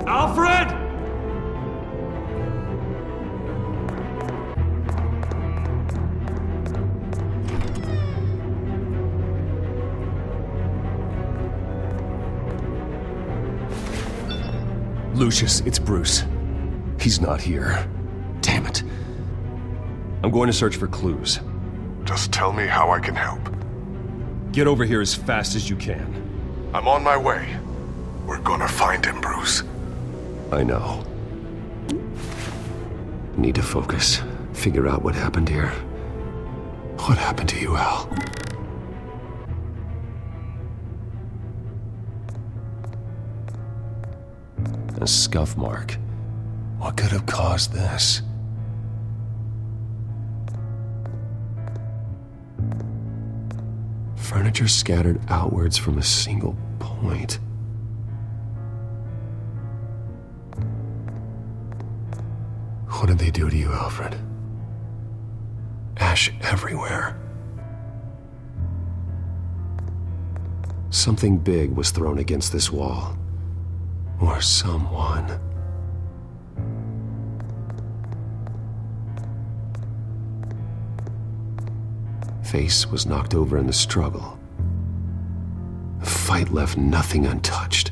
Alfred! Lucius, it's Bruce. He's not here. Damn it. I'm going to search for clues. Just tell me how I can help. Get over here as fast as you can. I'm on my way. We're gonna find him, Bruce. I know. Need to focus. Figure out what happened here. What happened to you, Al? A scuff mark. What could have caused this? Furniture scattered outwards from a single point. What did they do to you, Alfred? Ash everywhere. Something big was thrown against this wall. Or someone. Face was knocked over in the struggle. The fight left nothing untouched.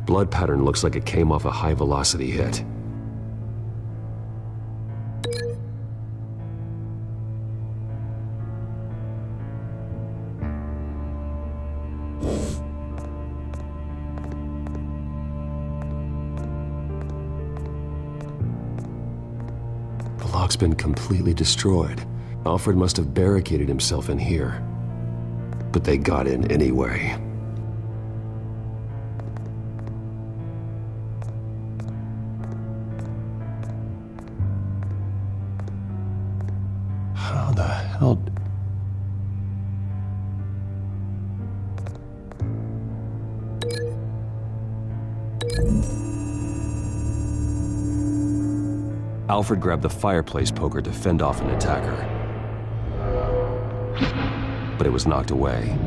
Blood pattern looks like it came off a high-velocity hit. The lock's been completely destroyed. Alfred must have barricaded himself in here. But they got in anyway. How the hell... Alfred grabbed the fireplace poker to fend off an attacker. But it was knocked away.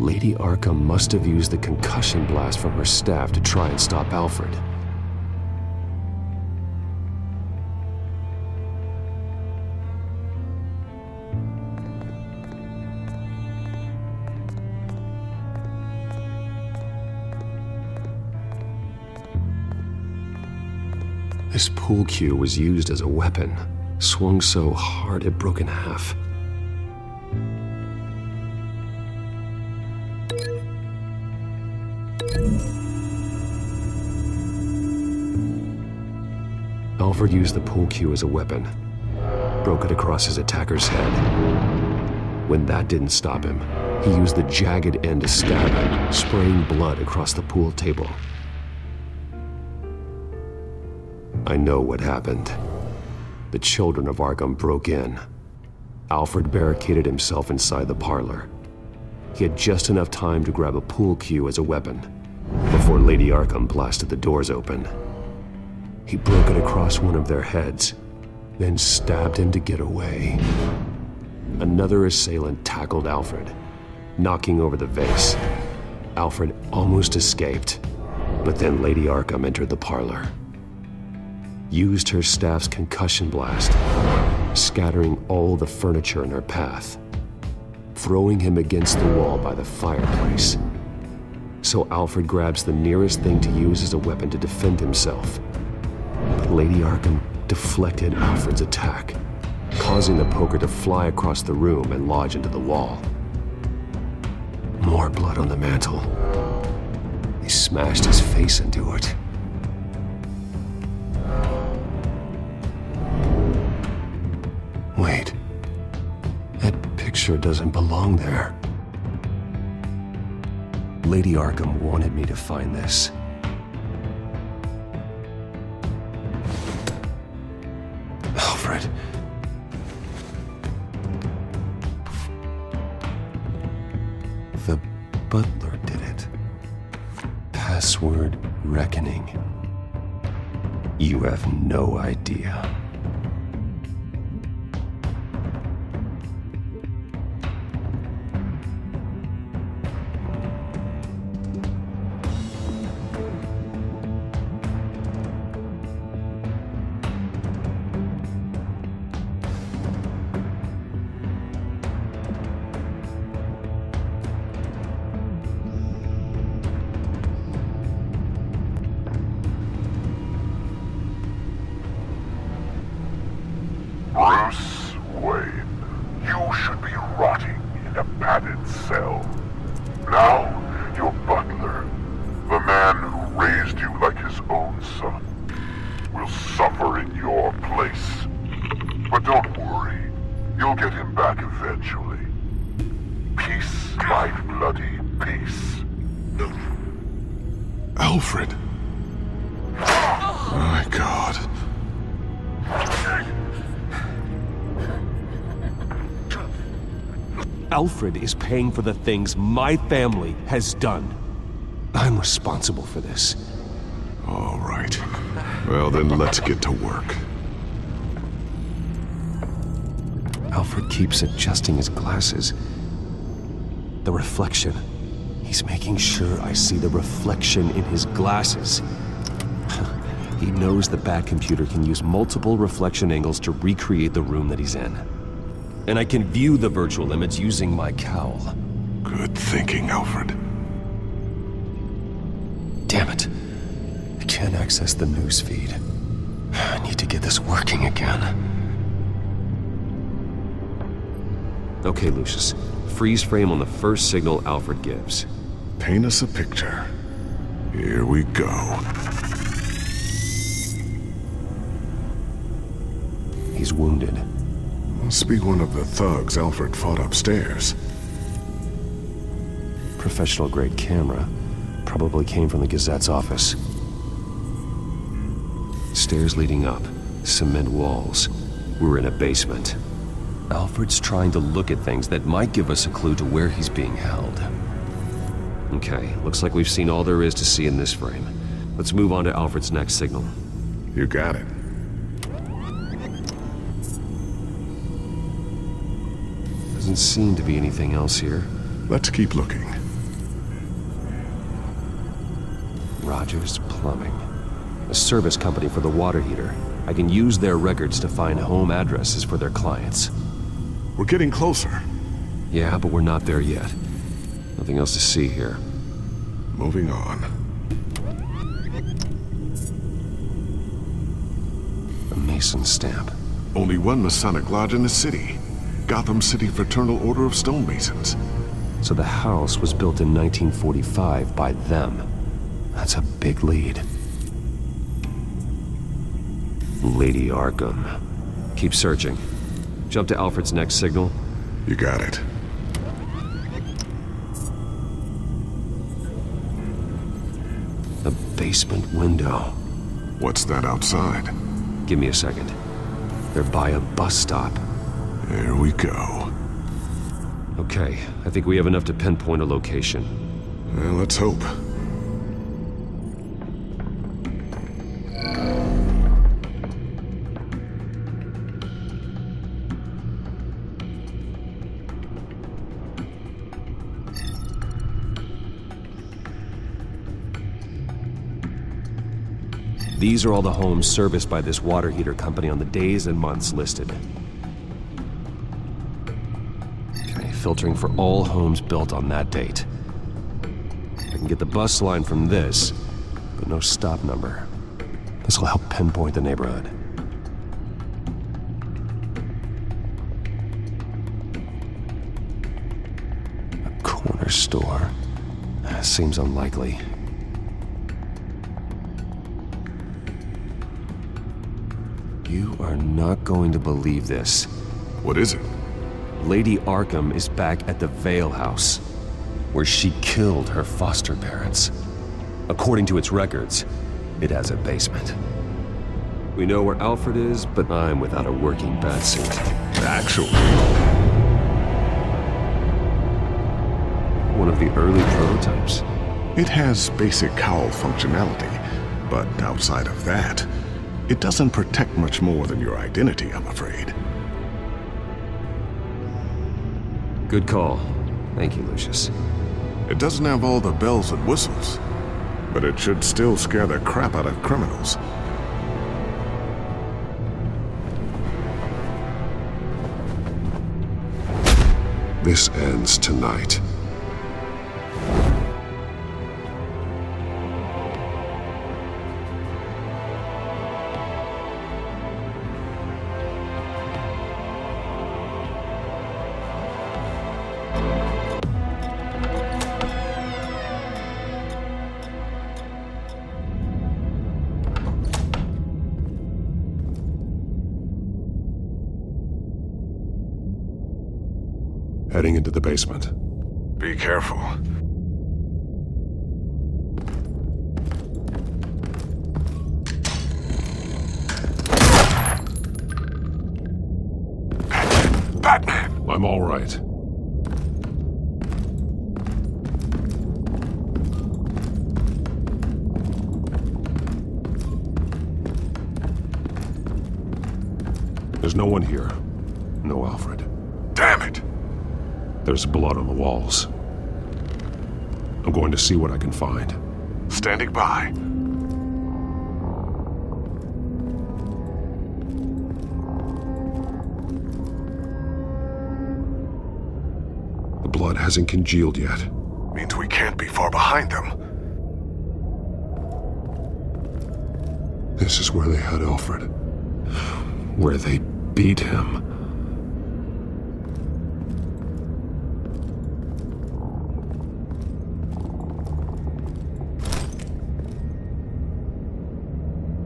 Lady Arkham must have used the concussion blast from her staff to try and stop Alfred. This pool cue was used as a weapon, swung so hard it broke in half. Alfred used the pool cue as a weapon, broke it across his attacker's head. When that didn't stop him, he used the jagged end to stab him, spraying blood across the pool table. I know what happened. The children of Arkham broke in. Alfred barricaded himself inside the parlor. He had just enough time to grab a pool cue as a weapon before Lady Arkham blasted the doors open. He broke it across one of their heads, then stabbed him to get away. Another assailant tackled Alfred, knocking over the vase. Alfred almost escaped, but then Lady Arkham entered the parlor. Used her staff's concussion blast, scattering all the furniture in her path, throwing him against the wall by the fireplace. So Alfred grabs the nearest thing to use as a weapon to defend himself. But Lady Arkham deflected Alfred's attack, causing the poker to fly across the room and lodge into the wall. More blood on the mantel. He smashed his face into it. Wait. That picture doesn't belong there. Lady Arkham wanted me to find this. Alfred. The butler did it. Password reckoning. You have no idea. Bruce Wayne, you should be rotting in a padded cell. Now, your butler, the man who raised you like his own son, will suffer in your place. But don't worry, you'll get him back eventually. Peace, my bloody peace. Alfred. My God. Alfred is paying for the things my family has done. I'm responsible for this. All right. Well, then let's get to work. Alfred keeps adjusting his glasses. The reflection. He's making sure I see the reflection in his glasses. He knows the Batcomputer can use multiple reflection angles to recreate the room that he's in. And I can view the virtual image using my cowl. Good thinking, Alfred. Damn it. I can't access the news feed. I need to get this working again. Okay, Lucius. Freeze frame on the first signal Alfred gives. Paint us a picture. Here we go. He's wounded. Must be one of the thugs Alfred fought upstairs. Professional-grade camera. Probably came from the Gazette's office. Stairs leading up. Cement walls. We're in a basement. Alfred's trying to look at things that might give us a clue to where he's being held. Okay, looks like we've seen all there is to see in this frame. Let's move on to Alfred's next signal. You got it. Doesn't seem to be anything else here. Let's keep looking. Rogers Plumbing. A service company for the water heater. I can use their records to find home addresses for their clients. We're getting closer. Yeah, but we're not there yet. Nothing else to see here. Moving on. A Mason stamp. Only one Masonic lodge in the city. Gotham City Fraternal Order of Stonemasons. So the house was built in 1945 by them. That's a big lead. Lady Arkham. Keep searching. Jump to Alfred's next signal. You got it. A basement window. What's that outside? Give me a second. They're by a bus stop. There we go. Okay, I think we have enough to pinpoint a location. Well, let's hope. These are all the homes serviced by this water heater company on the days and months listed. Okay, filtering for all homes built on that date. I can get the bus line from this, but no stop number. This will help pinpoint the neighborhood. A corner store. Seems unlikely. You are not going to believe this. What is it? Lady Arkham is back at the Vale House. where she killed her foster parents. According to its records, it has a basement. We know where Alfred is, but I'm without a working batsuit. Actually, One of the early prototypes? it has basic cowl functionality, but outside of that, it doesn't protect much more than your identity, I'm afraid. Good call. Thank you, Lucius. It doesn't have all the bells and whistles, but it should still scare the crap out of criminals. This ends tonight. Heading into the basement. Be careful. Batman! I'm all right. There's no one here. No Alfred. Damn it! There's blood on the walls. I'm going to see what I can find. Standing by. The blood hasn't congealed yet. Means we can't be far behind them. This is where they had Alfred. Where they beat him.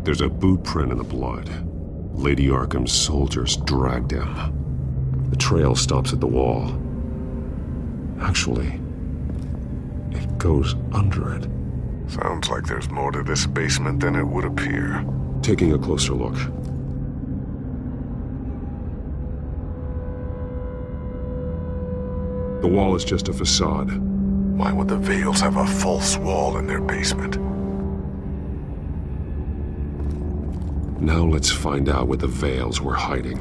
There's a boot print in the blood. Lady Arkham's soldiers dragged him. The trail stops at the wall. Actually, it goes under it. Sounds like there's more to this basement than it would appear. Taking a closer look. The wall is just a facade. Why would the Vales have a false wall in their basement? Now let's find out what the Vales were hiding.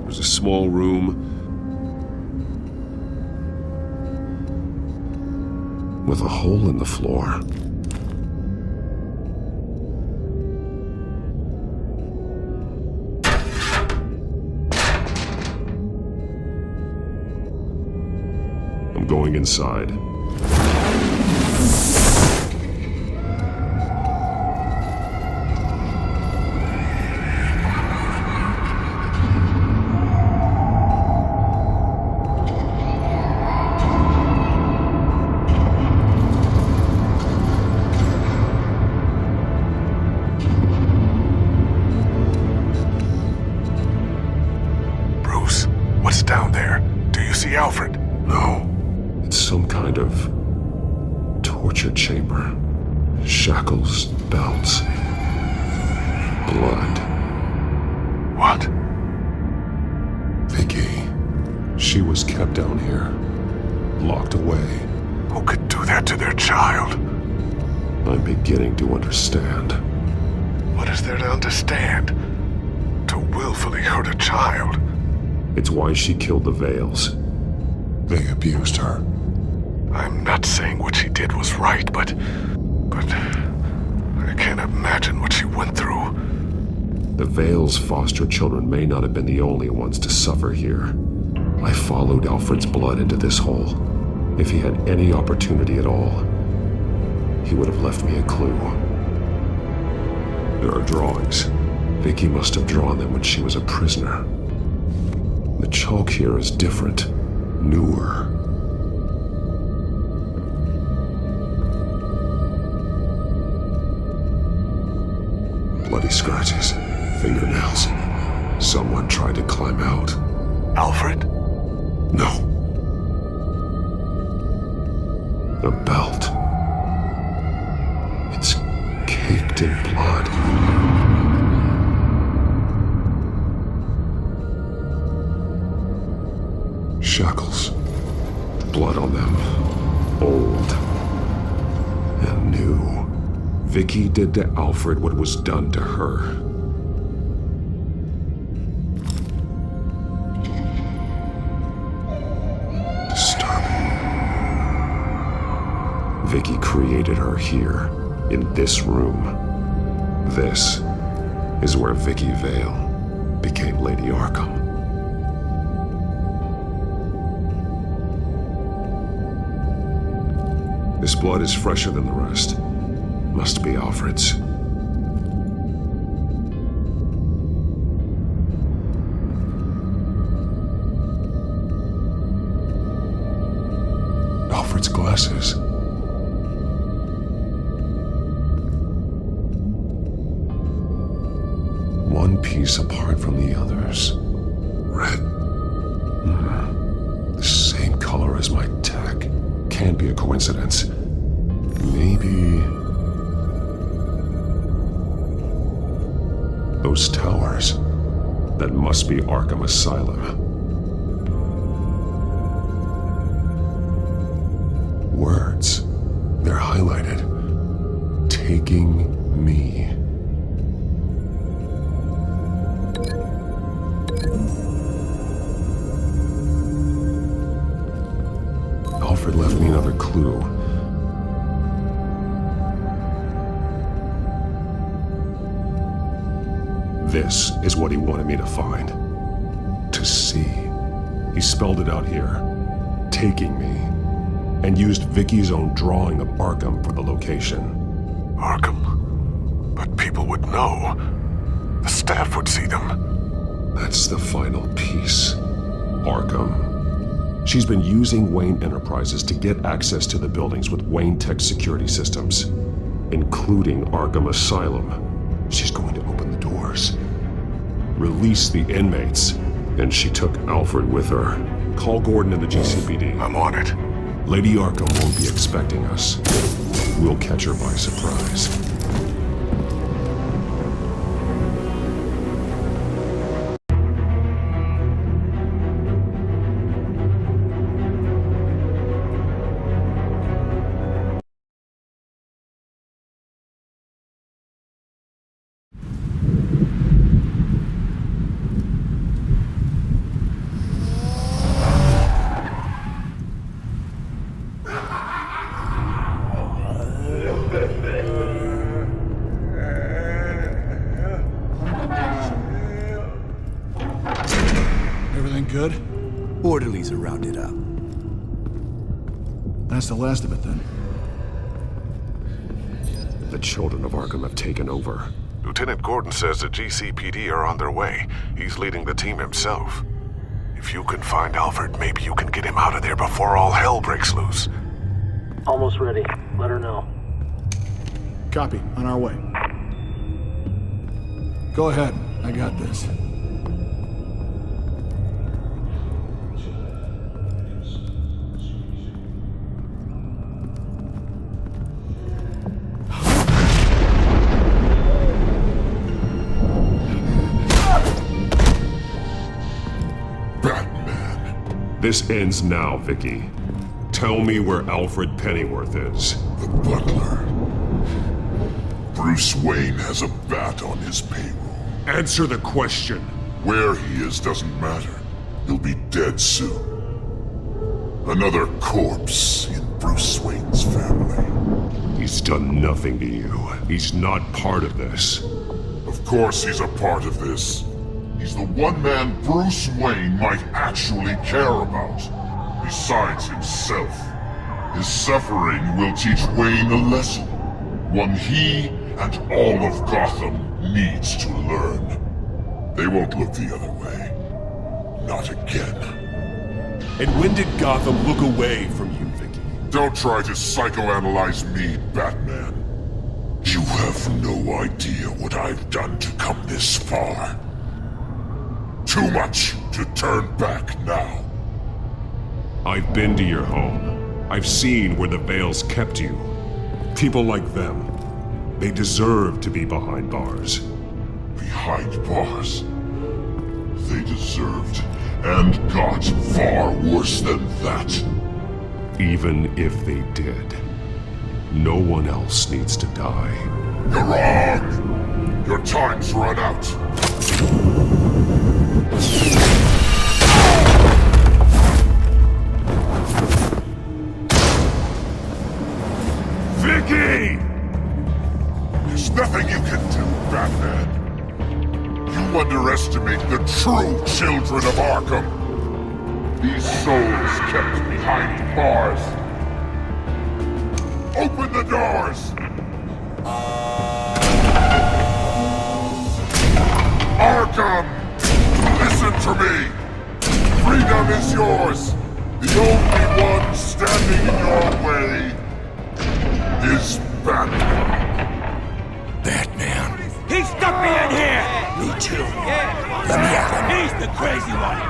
There's a small room with a hole in the floor. I'm going inside. What's down there? Do you see Alfred? No. It's some kind of torture chamber. Shackles, belts, blood. What? Vicky. She was kept down here. Locked away. Who could do that to their child? I'm beginning to understand. What is there to understand? To willfully hurt a child? It's why she killed the Vales. They abused her. I'm not saying what she did was right, but I can't imagine what she went through. The Vales' foster children may not have been the only ones to suffer here. I followed Alfred's blood into this hole. If he had any opportunity at all, he would have left me a clue. There are drawings. Vicky must have drawn them when she was a prisoner. The chalk here is different, newer. Bloody scratches, fingernails. Someone tried to climb out. Alfred? No. The belt. It's caked in blood. Shackles. Blood on them. Old. And new. Vicky did to Alfred what was done to her. Vicky created her here, in this room. This is where Vicky Vale became Lady Arkham. This blood is fresher than the rest. Must be Alfred's. Alfred's glasses. One piece apart from the others. Red. The same color as my tech. Can't be a coincidence. Maybe... those towers. That must be Arkham Asylum. Words. They're highlighted. Taking me. Alfred left me another clue. This is what he wanted me to find. To see. He spelled it out here. Taking me. And used Vicky's own drawing of Arkham for the location. Arkham? But people would know. The staff would see them. That's the final piece. Arkham. She's been using Wayne Enterprises to get access to the buildings with Wayne Tech security systems, including Arkham Asylum. She's going to open the doors, release the inmates, and she took Alfred with her. Call Gordon and the GCPD. I'm on it. Lady Arkham won't be expecting us. We'll catch her by surprise. Everything good? Orderlies are rounded up. That's the last of it then. The children of Arkham have taken over. Lieutenant Gordon says the GCPD are on their way. He's leading the team himself. If you can find Alfred, maybe you can get him out of there before all hell breaks loose. Almost ready. Let her know. Copy. On our way. Go ahead. I got this. This ends now, Vicky. Tell me where Alfred Pennyworth is. The butler. Bruce Wayne has a bat on his payroll. Answer the question. Where he is doesn't matter. He'll be dead soon. Another corpse in Bruce Wayne's family. He's done nothing to you. He's not part of this. Of course he's a part of this. He's the one man Bruce Wayne might actually care about, besides himself. His suffering will teach Wayne a lesson, one he and all of Gotham needs to learn. They won't look the other way. Not again. And when did Gotham look away from you, Vicky? Don't try to psychoanalyze me, Batman. You have no idea what I've done to come this far. Too much! to turn back now. I've been to your home. I've seen where the Veils kept you. People like them, they deserve to be behind bars. Behind bars. They deserved and got far worse than that. Even if they did, no one else needs to die. You're wrong! Your time's run out. Vicky! There's nothing you can do, Batman. You underestimate the true children of Arkham. These souls kept behind bars. Open the doors! Arkham! Listen to me! Freedom is yours! The only one standing in your way is Batman. Batman. He stuck me in here! Me too. Yeah. Let me at him. He's the crazy one!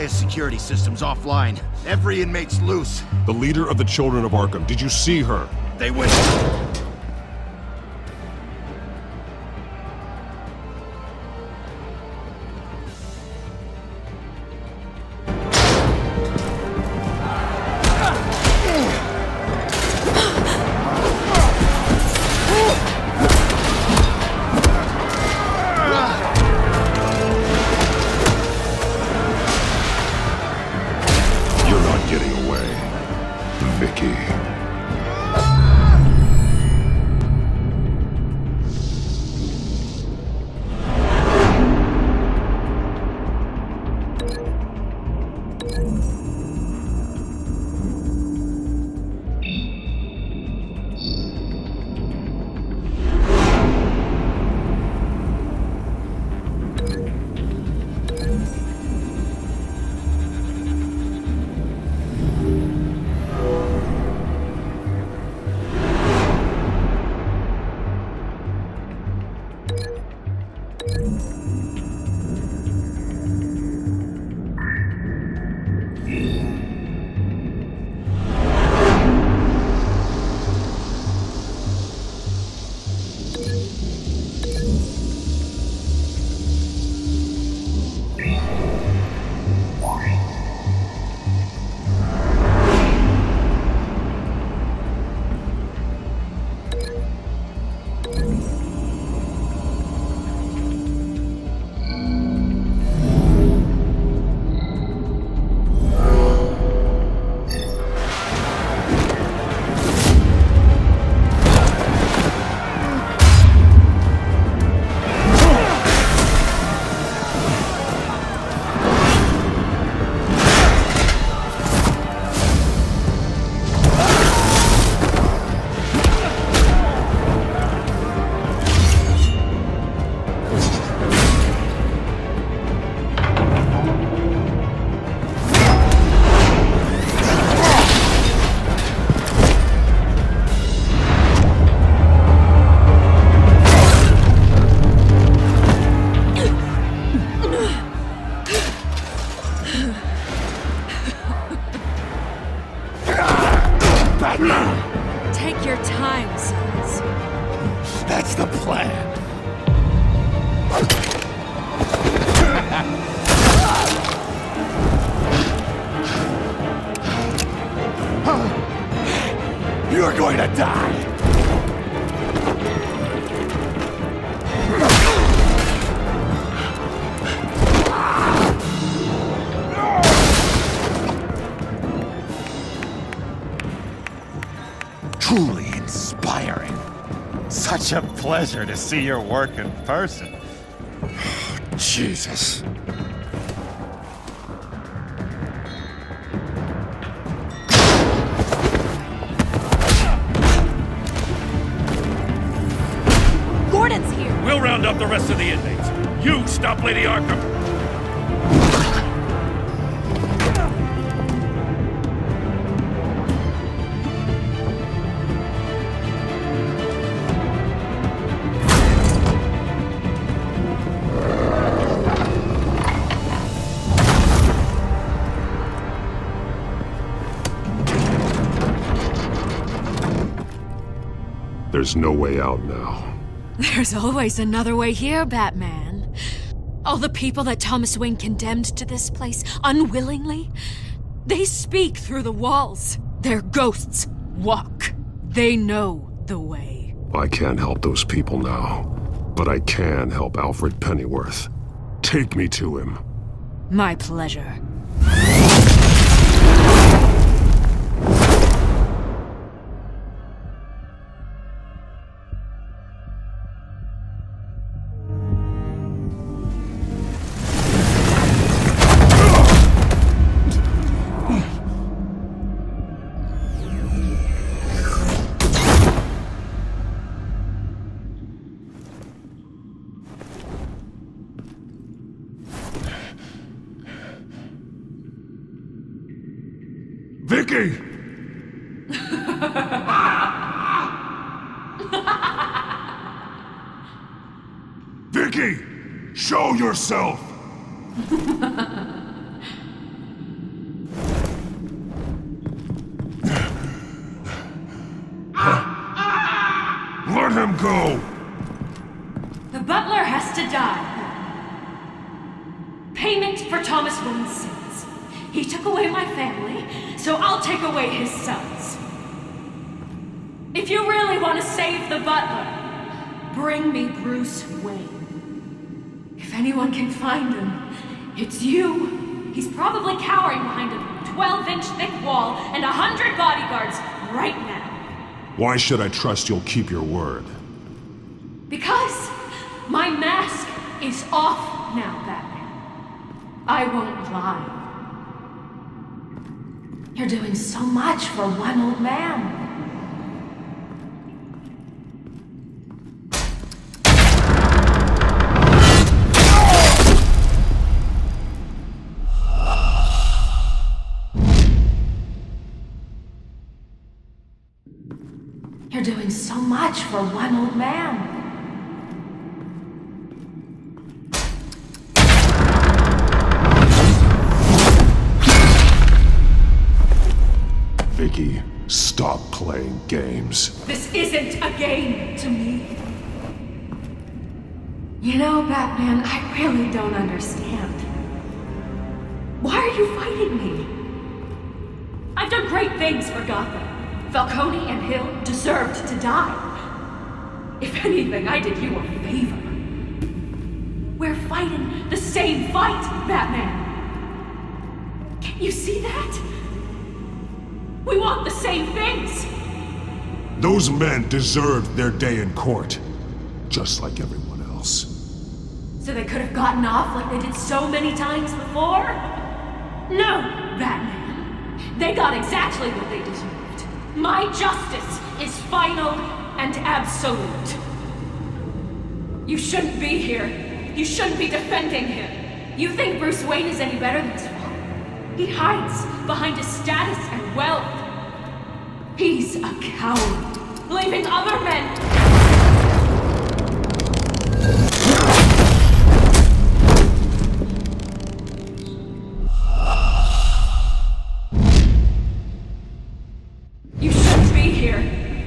Security system's offline. Every inmate's loose. The leader of the Children of Arkham, did you see her? They went... Getting away, Vicky. Take your time, sons. That's the plan. You're going to die. Truly inspiring. such a pleasure to see your work in person. Jesus. Gordon's here. We'll round up the rest of the inmates. You stop Lady Arkham. There's no way out now. There's always another way here, Batman. All the people that Thomas Wayne condemned to this place unwillingly, they speak through the walls. Their ghosts walk. They know the way. I can't help those people now, but I can help Alfred Pennyworth. Take me to him. My pleasure. Vicky! Vicky! Show yourself! Let him go! The butler has to die. Payment for Thomas Wayne's sins. He took away my family, so I'll take away his sons. If you really want to save the butler, bring me Bruce Wayne. If anyone can find him, it's you. He's probably cowering behind a 12-inch thick wall and 100 bodyguards right now. Why should I trust you'll keep your word? Because my mask is off now, Batman. I won't lie. You're doing so much for one old man. You're doing so much for one old man. Vicky, stop playing games. This isn't a game to me. You know, Batman, I really don't understand. Why are you fighting me? I've done great things for Gotham. Falcone and Hill deserved to die. If anything, I did you a favor. We're fighting the same fight, Batman. Can't you see that? We want the same things! Those men deserved their day in court, just like everyone else. So they could have gotten off like they did so many times before? No, Batman. They got exactly what they deserved. My justice is final and absolute. You shouldn't be here. You shouldn't be defending him. You think Bruce Wayne is any better than his father? He hides behind his status and wealth. He's a coward, leaving other men... You shouldn't be here.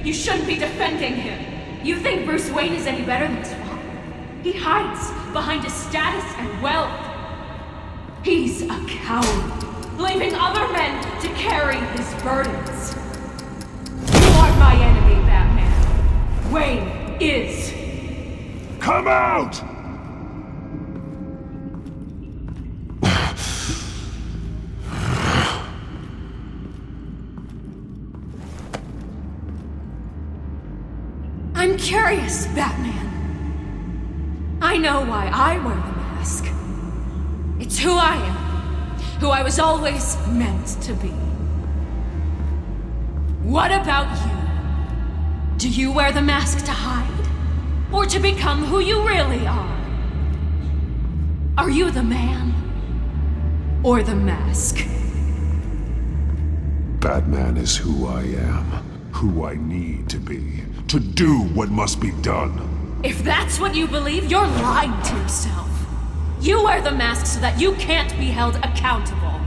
You shouldn't be defending him. You think Bruce Wayne is any better than his father? He hides behind his status and wealth. He's a coward, leaving other men to carry his burdens. You are my enemy, Batman. Wayne is. Come out! I'm curious, Batman. I know why I wear the mask. It's who I am. Who I was always meant to be. What about you? Do you wear the mask to hide? Or to become who you really are? Are you the man? Or the mask? Batman is who I am, who I need to be, to do what must be done. If that's what you believe, you're lying to yourself. You wear the mask so that you can't be held accountable.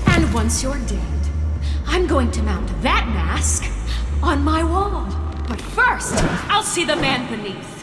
And once you're dead, I'm going to mount that mask on my wall. But first, I'll see the man beneath.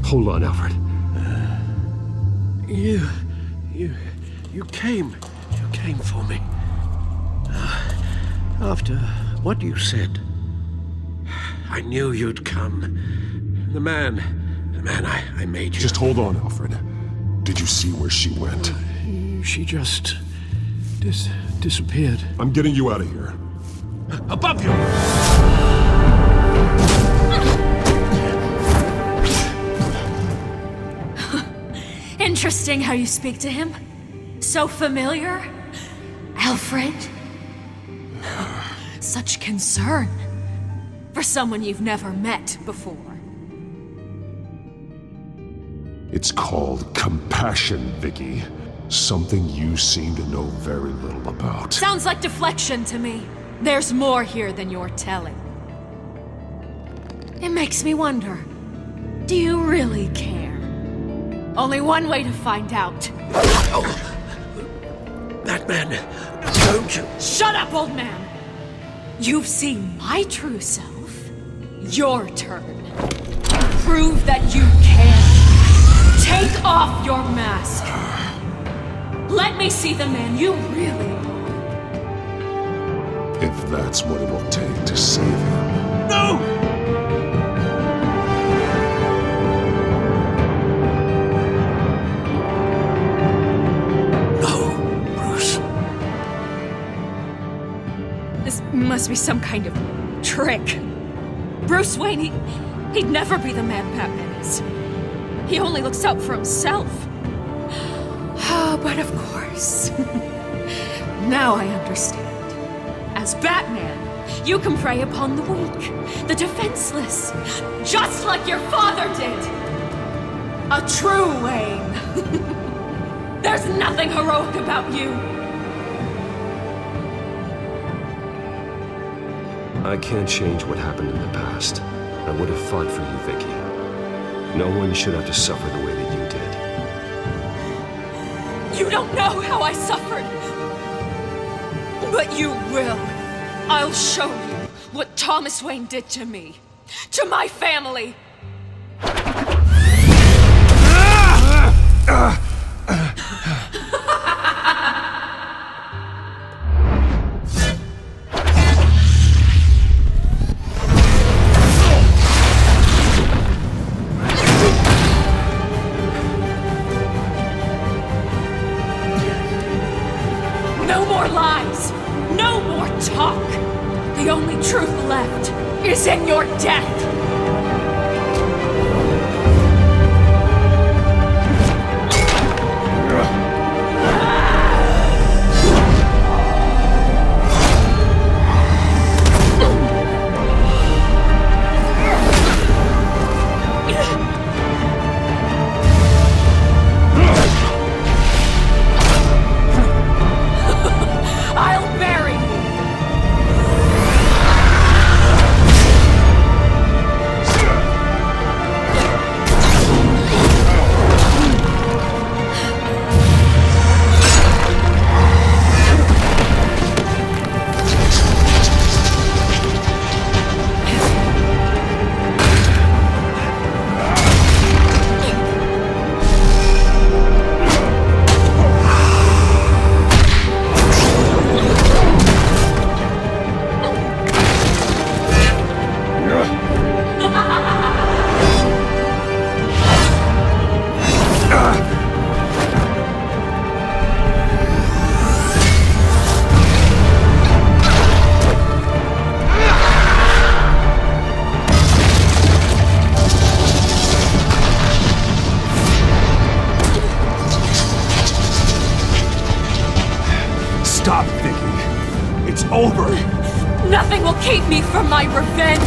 Hold on, Alfred. You came for me. After what you said, I knew you'd come. The man I made you. Just hold on, Alfred. Did you see where she went? She just disappeared. I'm getting you out of here. Above you! Interesting how you speak to him. So familiar. Alfred. Such concern for someone you've never met before. It's called compassion, Vicky. Something you seem to know very little about. Sounds like deflection to me. There's more here than you're telling. It makes me wonder, do you really care? Only one way to find out. Oh. Batman, don't you... Shut up, old man! You've seen my true self. Your turn. Prove that you can. Take off your mask. Let me see the man you really are. If that's what it will take to save him. No! Must be some kind of trick. Bruce Wayne, he'd never be the man Batman is. He only looks out for himself. But of course. Now I understand. As Batman, you can prey upon the weak, the defenseless, just like your father did. A true Wayne. There's nothing heroic about you. I can't change what happened in the past. I would have fought for you, Vicky. No one should have to suffer the way that you did. You don't know how I suffered. But you will. I'll show you what Thomas Wayne did to me. To my family. No more lies! No more talk! The only truth left is in your death! I'll bury you! keep me from my revenge!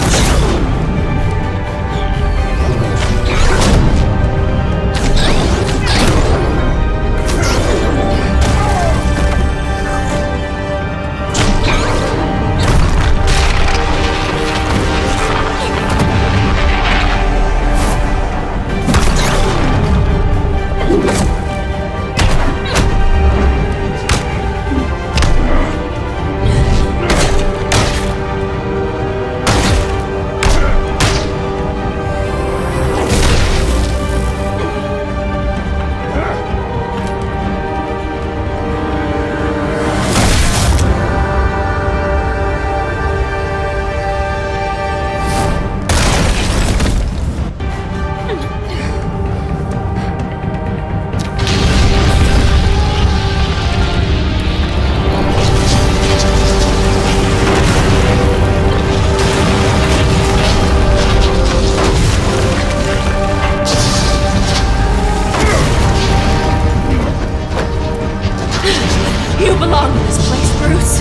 You belong in this place, Bruce.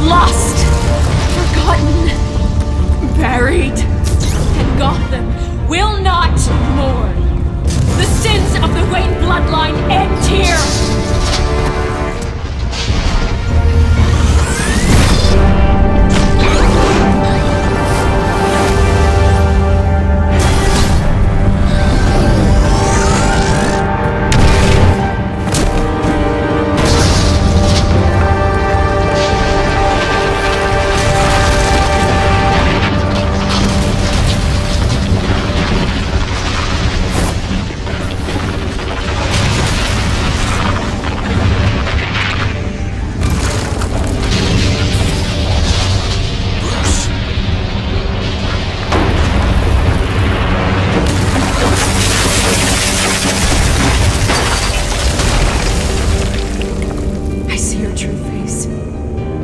Lost, forgotten, buried. And Gotham will not mourn. The sins of the Wayne bloodline end here.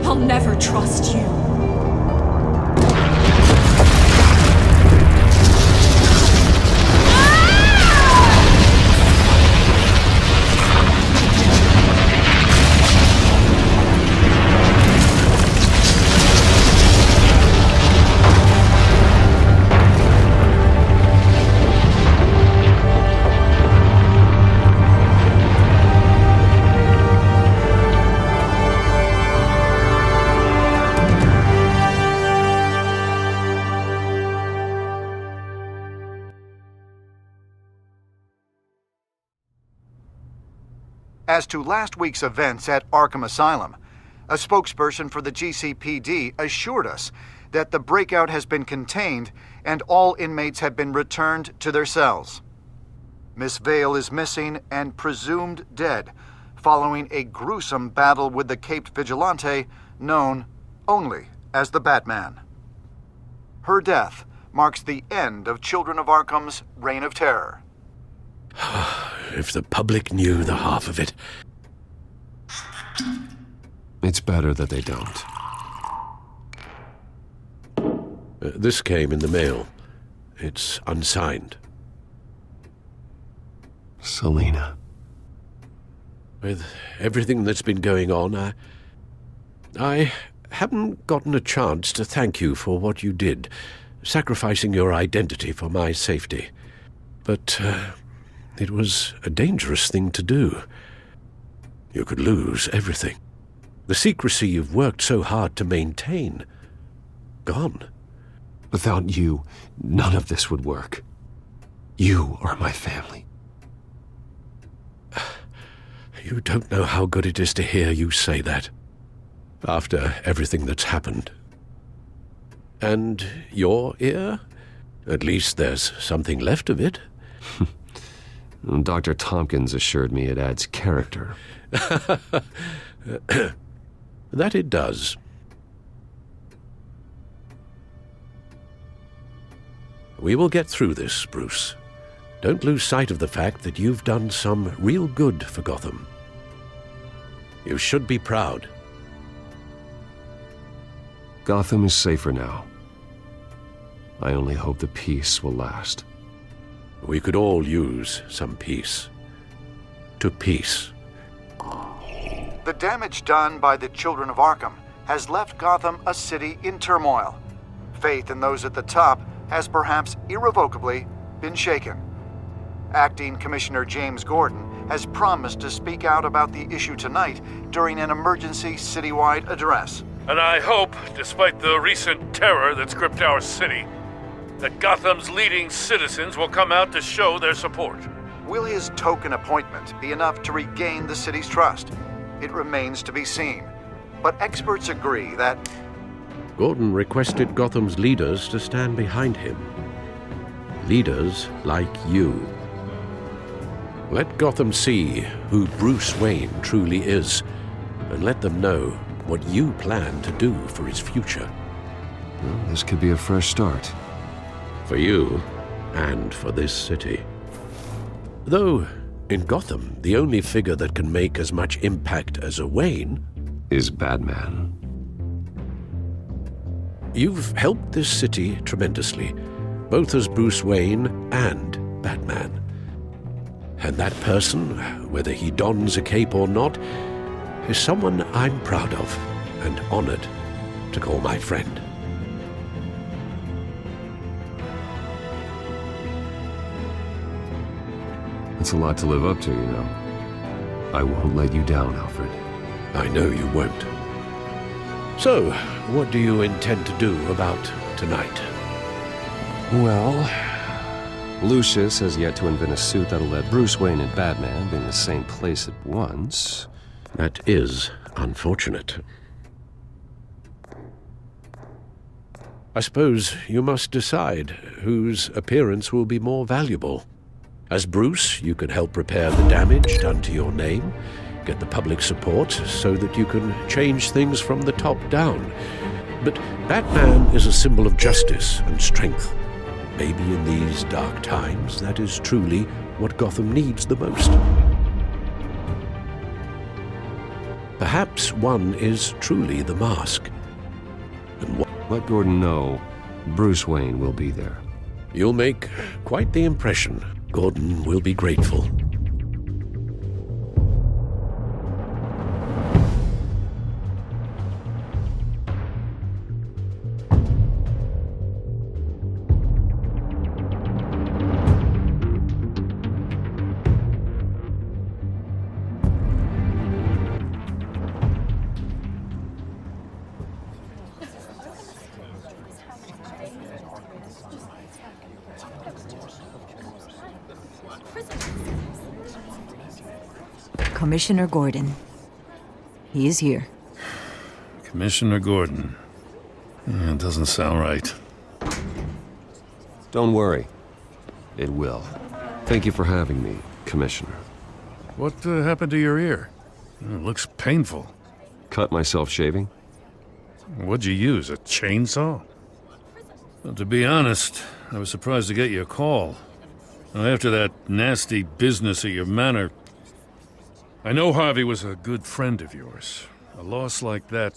I'll never trust you. As to last week's events at Arkham Asylum, a spokesperson for the GCPD assured us that the breakout has been contained and all inmates have been returned to their cells. Miss Vale is missing and presumed dead following a gruesome battle with the caped vigilante known only as the Batman. Her death marks the end of Children of Arkham's reign of terror. If the public knew the half of it. It's better that they don't. This came in the mail. It's unsigned. Selina. With everything that's been going on, I haven't gotten a chance to thank you for what you did, sacrificing your identity for my safety. But it was a dangerous thing to do. You could lose everything. The secrecy you've worked so hard to maintain. Gone. Without you, none of this would work. You are my family. You don't know how good it is to hear you say that. After everything that's happened. And your ear? At least there's something left of it. Dr. Tompkins assured me it adds character. That it does. We will get through this, Bruce. Don't lose sight of the fact that you've done some real good for Gotham. You should be proud. Gotham is safer now. I only hope the peace will last. We could all use some peace. To peace. The damage done by the Children of Arkham has left Gotham a city in turmoil. Faith in those at the top has perhaps irrevocably been shaken. Acting Commissioner James Gordon has promised to speak out about the issue tonight during an emergency citywide address. And I hope, despite the recent terror that's gripped our city, that Gotham's leading citizens will come out to show their support. Will his token appointment be enough to regain the city's trust? It remains to be seen. But experts agree that Gordon requested Gotham's leaders to stand behind him. Leaders like you. Let Gotham see who Bruce Wayne truly is, and let them know what you plan to do for his future. Well, this could be a fresh start. For you, and for this city. Though, in Gotham, the only figure that can make as much impact as a Wayne is Batman. You've helped this city tremendously, both as Bruce Wayne and Batman. And that person, whether he dons a cape or not, is someone I'm proud of and honored to call my friend. It's a lot to live up to, you know. I won't let you down, Alfred. I know you won't. So, what do you intend to do about tonight? Well, Lucius has yet to invent a suit that'll let Bruce Wayne and Batman be in the same place at once. That is unfortunate. I suppose you must decide whose appearance will be more valuable. As Bruce, you can help repair the damage done to your name, get the public support so that you can change things from the top down. But Batman is a symbol of justice and strength. Maybe in these dark times, that is truly what Gotham needs the most. Perhaps one is truly the mask. And let Gordon know Bruce Wayne will be there. You'll make quite the impression. Gordon will be grateful. Commissioner Gordon. He is here. Commissioner Gordon. It doesn't sound right. Don't worry. It will. Thank you for having me, Commissioner. What happened to your ear? It looks painful. Cut myself shaving. What'd you use, a chainsaw? Well, to be honest, I was surprised to get your call. After that nasty business at your manor, I know Harvey was a good friend of yours. A loss like that,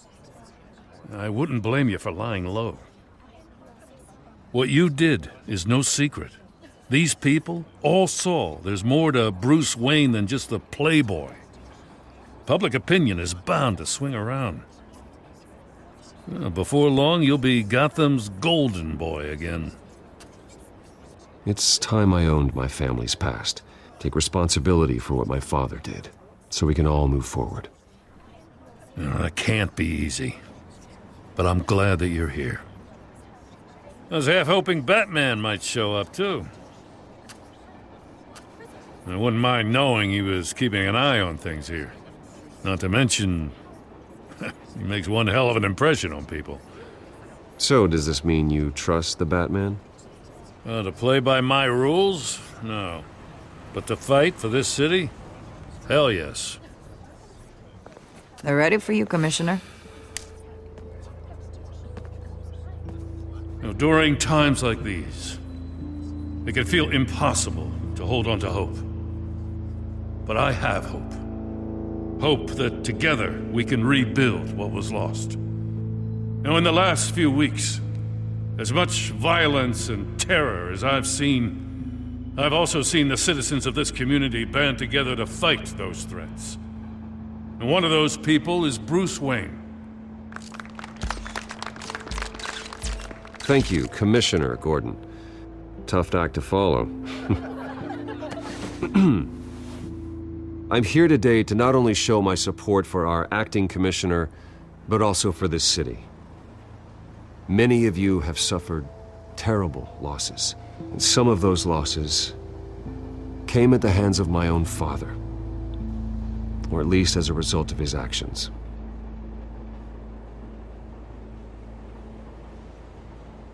I wouldn't blame you for lying low. What you did is no secret. These people all saw there's more to Bruce Wayne than just the playboy. Public opinion is bound to swing around. Before long, you'll be Gotham's golden boy again. It's time I owned my family's past. Take responsibility for what my father did, so we can all move forward. That can't be easy. But I'm glad that you're here. I was half hoping Batman might show up, too. I wouldn't mind knowing he was keeping an eye on things here. Not to mention, he makes one hell of an impression on people. So, does this mean you trust the Batman? To play by my rules? No. But to fight for this city? Hell yes. They're ready for you, Commissioner. During times like these, it can feel impossible to hold on to hope. But I have hope. Hope that together we can rebuild what was lost. Now, in the last few weeks, as much violence and terror as I've seen, I've also seen the citizens of this community band together to fight those threats. And one of those people is Bruce Wayne. Thank you, Commissioner Gordon. Tough act to follow. I'm here today to not only show my support for our acting commissioner, but also for this city. Many of you have suffered terrible losses, and some of those losses came at the hands of my own father, or at least as a result of his actions.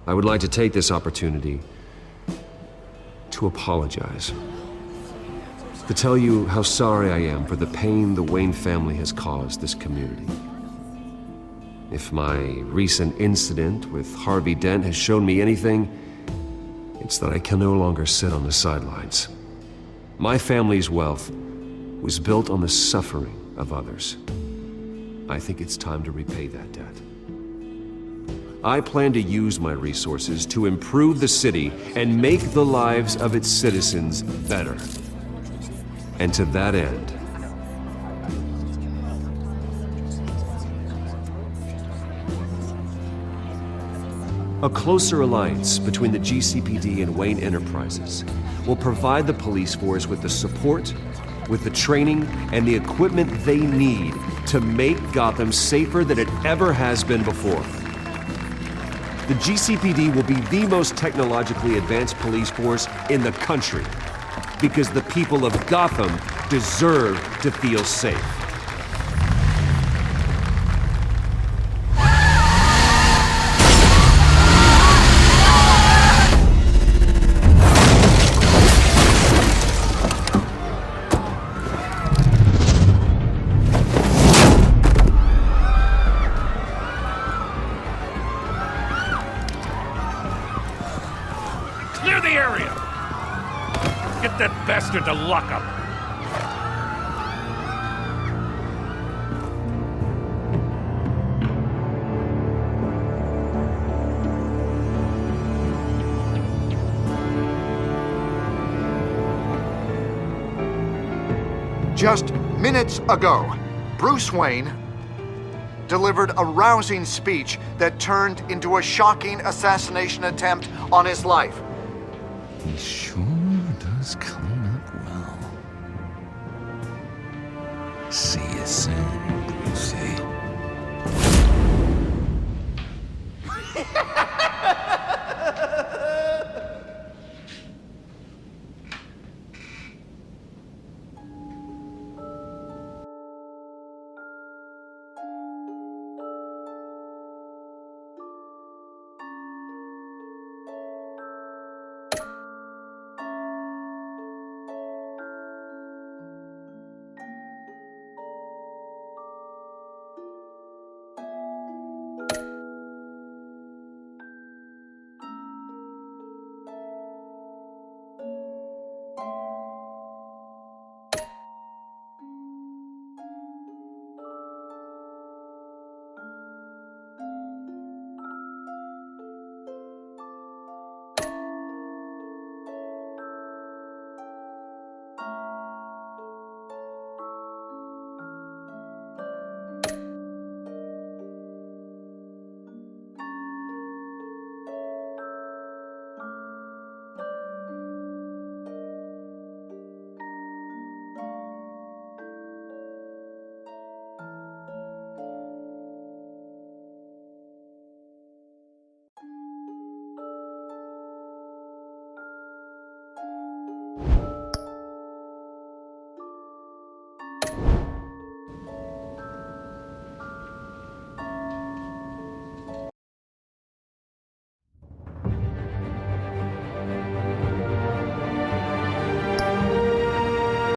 I would like to take this opportunity to apologize. To tell you how sorry I am for the pain the Wayne family has caused this community. If my recent incident with Harvey Dent has shown me anything, it's that I can no longer sit on the sidelines. My family's wealth was built on the suffering of others. I think it's time to repay that debt. I plan to use my resources to improve the city and make the lives of its citizens better. And to that end, a closer alliance between the GCPD and Wayne Enterprises will provide the police force with the support, with the training, and the equipment they need to make Gotham safer than it ever has been before. The GCPD will be the most technologically advanced police force in the country, because the people of Gotham deserve to feel safe. Clear the area! Get that bastard to lock up! Just minutes ago, Bruce Wayne delivered a rousing speech that turned into a shocking assassination attempt on his life. He sure does clean up well. See you soon, Brucey.